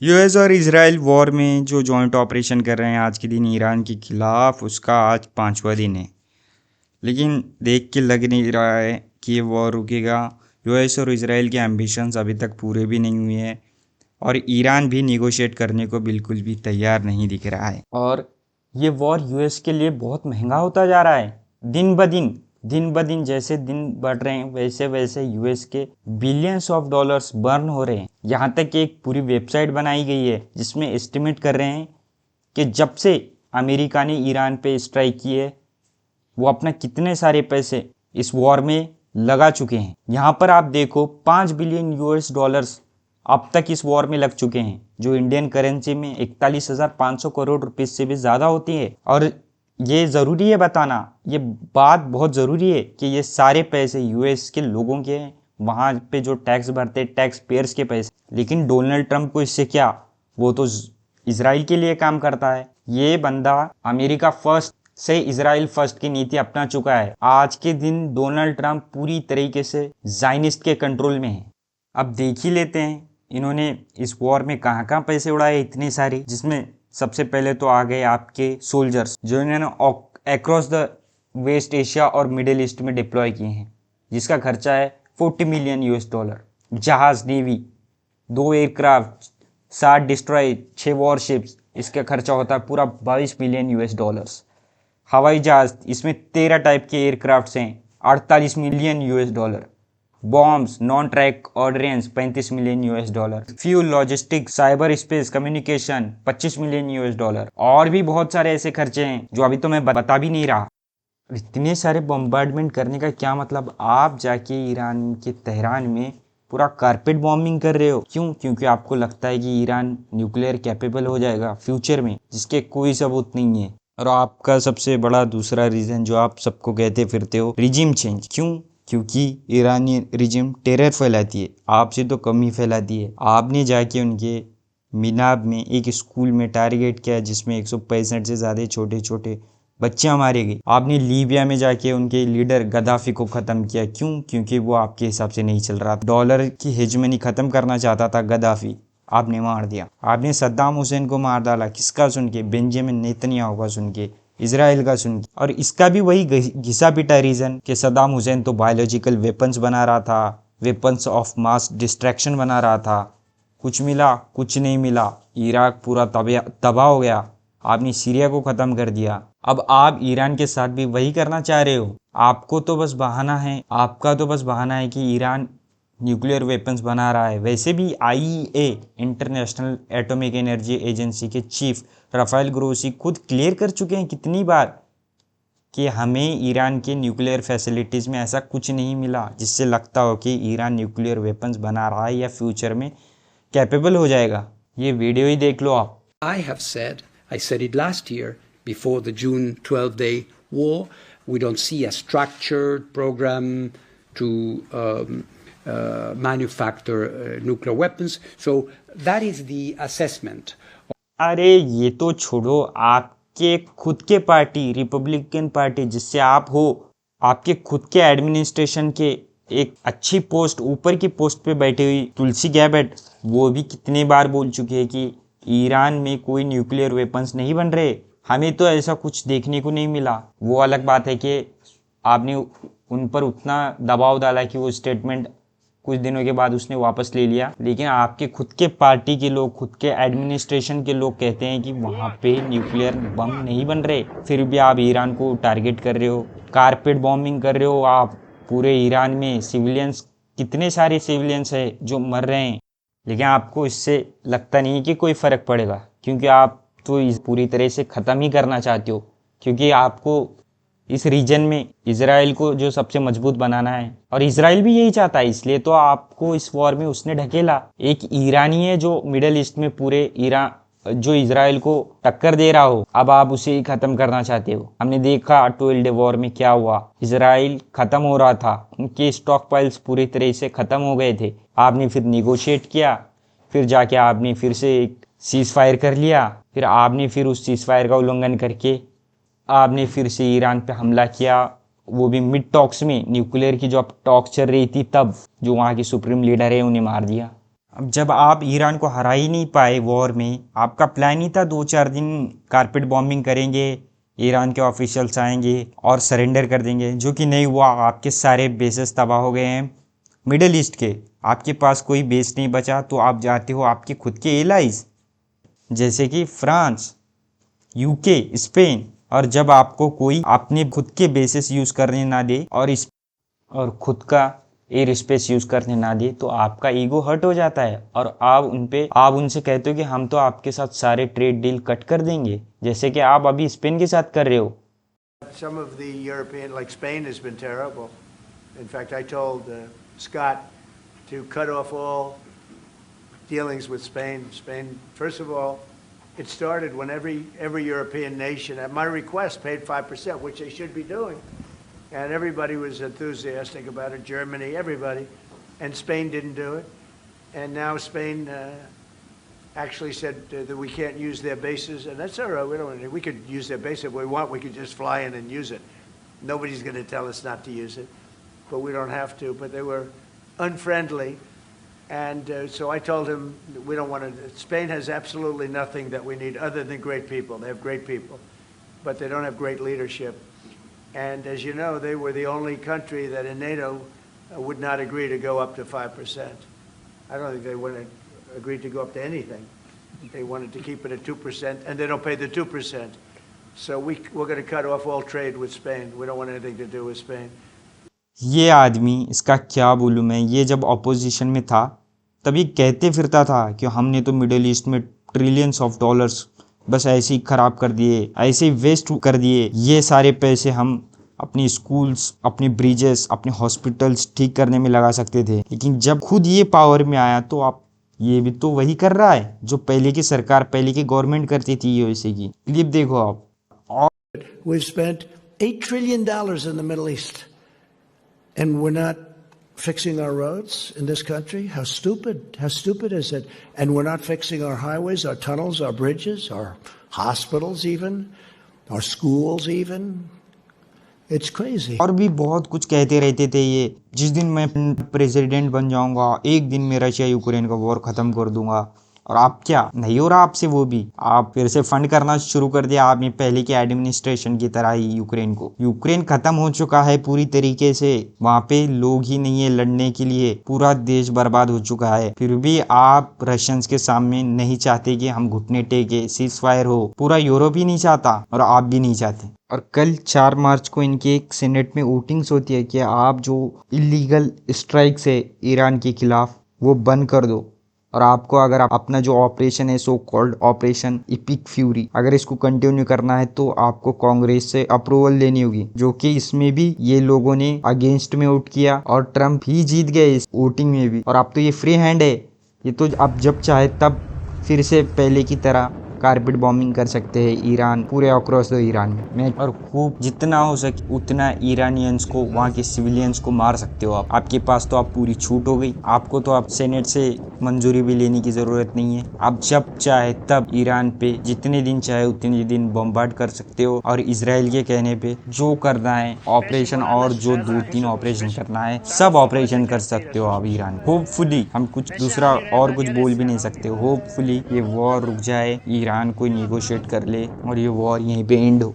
US और Israel war में जो जॉइंट ऑपरेशन कर रहे हैं आज के दिन ईरान के खिलाफ, उसका आज 5वां दिन है। लेकिन देख के लग नहीं रहा है कि ये वॉर रुकेगा। यूएस और इजराइल के एम्बिशंस अभी तक पूरे भी नहीं हुए हैं और ईरान भी निगोशिएट करने को बिल्कुल भी तैयार नहीं दिख रहा है। और ये वॉर यूएस के लिए बहुत महंगा होता जा रहा है। दिन ब दिन जैसे दिन बढ़ रहे हैं वैसे वैसे यूएस के बिलियंस ऑफ डॉलर्स बर्न हो रहे हैं। यहाँ तक कि एक पूरी वेबसाइट बनाई गई है जिसमें एस्टिमेट कर रहे हैं कि जब से अमेरिका ने ईरान पे स्ट्राइक की है वो अपना कितने सारे पैसे इस वॉर में लगा चुके हैं। यहाँ पर आप देखो 5 बिलियन यूएस डॉलर्स अब तक इस वॉर में लग चुके हैं, जो इंडियन करेंसी में 41,500 करोड़ रुपए से भी ज़्यादा होती है। और ये ज़रूरी है बताना, ये बात बहुत ज़रूरी है कि ये सारे पैसे यूएस के लोगों के हैं, वहाँ पे जो टैक्स भरते टैक्स पेयर्स के पैसे। लेकिन डोनाल्ड ट्रंप को इससे क्या, वो तो इसराइल के लिए काम करता है। ये बंदा अमेरिका फर्स्ट से इजराइल फर्स्ट की नीति अपना चुका है। आज के दिन डोनाल्ड ट्रंप पूरी तरीके से जायनिस्ट के कंट्रोल में है। अब देख ही लेते हैं इन्होंने इस वॉर में कहाँ कहाँ पैसे उड़ाए इतने सारे, जिसमें सबसे पहले तो आ गए आपके सोल्जर्स जो इन्होंने अक्रॉस द वेस्ट एशिया और मिडिल ईस्ट में डिप्लॉय किए हैं, जिसका खर्चा है 40 मिलियन यूएस डॉलर। जहाज नेवी, 2 एयरक्राफ्ट, 7 डिस्ट्रॉय, 6 वॉरशिप्स, इसका खर्चा होता है पूरा 22 मिलियन यूएस डॉलर्स। हवाई जहाज, इसमें 13 टाइप के एयरक्राफ्ट हैं, 48 million US dollar. Bombs, non track ordnance, 35 million US dollar. Fuel, logistics, cyber space, communication, 25 million US dollar. और भी बहुत सारे ऐसे खर्चे हैं जो अभी तो मैं बता भी नहीं रहा। इतने सारे बम्बार्डमेंट करने का क्या मतलब? आप जाके ईरान के तेहरान में पूरा कारपेट बॉम्बिंग कर रहे हो, क्यों? क्योंकि आपको लगता है कि ईरान न्यूक्लियर कैपेबल हो जाएगा फ्यूचर में, जिसके कोई सबूत नहीं है। और आपका सबसे बड़ा दूसरा रीज़न जो आप सबको कहते फिरते हो, रिजिम चेंज। क्यों? क्योंकि ईरानी रिजिम टेरर फैलाती है, आपसे तो कम ही फैलाती है। आपने जाके उनके मिनाब में एक स्कूल में टारगेट किया जिसमें 165 से ज़्यादा छोटे छोटे बच्चियां मारी गई। आपने लीबिया में जाके उनके लीडर गद्दाफी को ख़त्म किया। क्यों? क्योंकि वो आपके हिसाब से नहीं चल रहा। डॉलर की हेजमनी ख़त्म करना चाहता था गद्दाफी, आपने मार दिया। आपने सद्दाम हुसैन को मार डाला, किसका सुन के? बेंजामिन नेतन्याहू का सुन के, इसराइल का सुन के। और इसका भी वही घिसा पिटा रीज़न कि सद्दाम हुसैन तो बायोलॉजिकल वेपन्स बना रहा था, वेपन्स ऑफ मास डिस्ट्रैक्शन बना रहा था। कुछ मिला? कुछ नहीं मिला। इराक पूरा तबाह हो गया। आपने सीरिया को ख़त्म कर दिया। अब आप ईरान के साथ भी वही करना चाह रहे हो। आपको तो बस बहाना है, आपका तो बस बहाना है कि ईरान न्यूक्लियर वेपन्स बना रहा है। वैसे भी IEA, international atomic energy agency के चीफ राफेल ग्रोसी खुद क्लियर कर चुके हैं कितनी बार कि हमें ईरान के न्यूक्लियर फैसिलिटीज़ में ऐसा कुछ नहीं मिला जिससे लगता हो कि ईरान न्यूक्लियर वेपन्स बना रहा है या फ्यूचर में कैपेबल हो जाएगा। ये वीडियो ही देख लो आप। I said it last year before the June 12-day war. We don't see a structured program to manufacture nuclear weapons. So that is the assessment. अरे ये तो छोड़ो, आपके खुद के पार्टी रिपब्लिकन पार्टी जिससे आप हो, आपके खुद के एडमिनिस्ट्रेशन के एक अच्छी पोस्ट, ऊपर की पोस्ट पे बैठी हुई तुलसी गैबट, वो भी कितने बार बोल चुके हैं कि ईरान में कोई न्यूक्लियर वेपन्स नहीं बन रहे, हमें तो ऐसा कुछ देखने को नहीं मिला। वो अलग बात है कि आपने उन पर उतना दबाव डाला कि वो स्टेटमेंट कुछ दिनों के बाद उसने वापस ले लिया। लेकिन आपके खुद के पार्टी के लोग, खुद के एडमिनिस्ट्रेशन के लोग कहते हैं कि वहाँ पे न्यूक्लियर बम नहीं बन रहे, फिर भी आप ईरान को टारगेट कर रहे हो, कारपेट बॉम्बिंग कर रहे हो। आप पूरे ईरान में सिविलियंस, कितने सारे सिविलियंस है जो मर रहे हैं, लेकिन आपको इससे लगता नहीं कि कोई फ़र्क पड़ेगा, क्योंकि आप तो इस पूरी तरह से ख़त्म ही करना चाहते हो। क्योंकि आपको इस रीजन में इसराइल को जो सबसे मजबूत बनाना है, और इसराइल भी यही चाहता है, इसलिए तो आपको इस वॉर में उसने ढकेला। एक ईरानी है जो मिडल ईस्ट में पूरे ईरान, जो इसराइल को टक्कर दे रहा हो, अब आप उसे ही खत्म करना चाहते हो। हमने देखा 12 डे वॉर में क्या हुआ, इसराइल खत्म हो रहा था, उनके स्टॉक पाइल्स पूरी तरह से खत्म हो गए थे। आपने फिर निगोशिएट किया, फिर जाके आपने फिर से एक सीज फायर कर लिया, फिर आपने फिर उस सीज फायर का उल्लंघन करके आपने फिर से ईरान पे हमला किया, वो भी मिड टॉक्स में, न्यूक्लियर की जो अब टॉक्स चल रही थी तब, जो वहाँ की सुप्रीम लीडर है उन्हें मार दिया। अब जब आप ईरान को हरा ही नहीं पाए वॉर में, आपका प्लान ही था 2-4 दिन कारपेट बॉम्बिंग करेंगे, ईरान के ऑफिशियल्स आएंगे और सरेंडर कर देंगे, जो कि नहीं हुआ। आपके सारे बेसेस तबाह हो गए हैं मिडल ईस्ट के, आपके पास कोई बेस नहीं बचा। तो आप जाते हो आपके खुद के एलाइज जैसे कि फ्रांस, यूके, स्पेन, और जब आपको कोई अपने खुद के बेसिस यूज़ करने ना दे और खुद का एयर स्पेस यूज़ करने ना दे, तो आपका ईगो हर्ट हो जाता है और आप उनसे कहते हो कि हम तो आपके साथ सारे ट्रेड डील कट कर देंगे, जैसे कि आप अभी स्पेन के साथ कर रहे हो। Some of the European, like Spain, has been terrible. In fact, I told Scott to cut off all dealings with Spain. Spain, first of all, it started when every European nation, at my request, paid 5%, which they should be doing. And everybody was enthusiastic about it, Germany, everybody. And Spain didn't do it. And now Spain actually said that we can't use their bases, and that's all right. We could use their base if we want. We could just fly in and use it. Nobody's going to tell us not to use it, but we don't have to. But they were unfriendly, and so I told him we don't want to. Spain has absolutely nothing that we need other than great people. They have great people, but they don't have great leadership. And as you know, they were the only country that in NATO would not agree to go up to 5%. I don't think they would have agreed to go up to anything. They wanted to keep it at 2%, and they don't pay the 2%. So we're going to cut off all trade with Spain. We don't want anything to do with Spain. ये आदमी, इसका क्या बोलूँ मैं, ये जब opposition में था तभी कहते फिरता था कि हमने तो मिडिल ईस्ट में ट्रिलियंस ऑफ डॉलर्स बस ऐसे ही ख़राब कर दिए, ऐसे ही वेस्ट कर दिए। ये सारे पैसे हम अपनी स्कूल्स, अपनी ब्रिजेस, अपने हॉस्पिटल्स ठीक करने में लगा सकते थे। लेकिन जब खुद ये पावर में आया तो आप ये भी तो वही कर रहा है जो पहले की सरकार, पहले की गवर्नमेंट करती थी। यूएसए की क्लिप देखो आप। We've spent $8 trillion in the Middle East, and we're not fixing our roads in this country. How stupid is it? And we're not fixing our highways, our tunnels, our bridges, our hospitals even, our schools even. It's crazy. और भी बहुत कुछ कहते रहते थे ये, जिस दिन मैं प्रेसिडेंट बन जाऊंगा एक दिन में रशिया यूक्रेन का वॉर खत्म कर दूंगा। और आप क्या नहीं हो रहा आपसे, वो भी आप फिर से फंड करना शुरू कर दिया आपने पहले के एडमिनिस्ट्रेशन की तरह ही यूक्रेन को। यूक्रेन खत्म हो चुका है पूरी तरीके से, वहाँ पे लोग ही नहीं है लड़ने के लिए, पूरा देश बर्बाद हो चुका है। फिर भी आप रशियंस के सामने नहीं चाहते कि हम घुटने टेके, सीज फायर हो। पूरा यूरोप ही नहीं चाहता और आप भी नहीं चाहते। और कल 4 मार्च को इनके एक सीनेट में वोटिंग्स होती है कि आप जो इलीगल स्ट्राइक्स है ईरान के खिलाफ वो बंद कर दो। और आपको अगर अपना जो ऑपरेशन है, so called operation EPIC fury, अगर इसको कंटिन्यू करना है तो आपको कांग्रेस से अप्रूवल लेनी होगी, जो कि इसमें भी ये लोगों ने अगेंस्ट में वोट किया और ट्रम्प ही जीत गए इस वोटिंग में भी। और अब तो ये फ्री हैंड है, ये तो अब जब चाहे तब फिर से पहले की तरह कारपेट बॉम्बिंग कर सकते हैं ईरान, पूरे अक्रॉस द ईरान में। और खूब जितना हो सके उतना ईरानियंस को, वहाँ के सिविलियंस को मार सकते हो आप। आपके पास तो आप पूरी छूट हो गई, आपको तो आप सेनेट से मंजूरी भी लेने की ज़रूरत नहीं है। आप जब चाहे तब ईरान पे जितने दिन चाहे उतने दिन बम्बार्ड कर सकते हो। और इसराइल के कहने पे जो करना है ऑपरेशन, और जो 2-3 ऑपरेशन करना है सब ऑपरेशन कर सकते हो आप ईरान। होपफुली, हम कुछ दूसरा और कुछ बोल भी नहीं सकते। होपफुली ये वॉर रुक जाए, ईरान कोई निगोशिएट कर ले और ये वॉर यहीं पे एंड हो।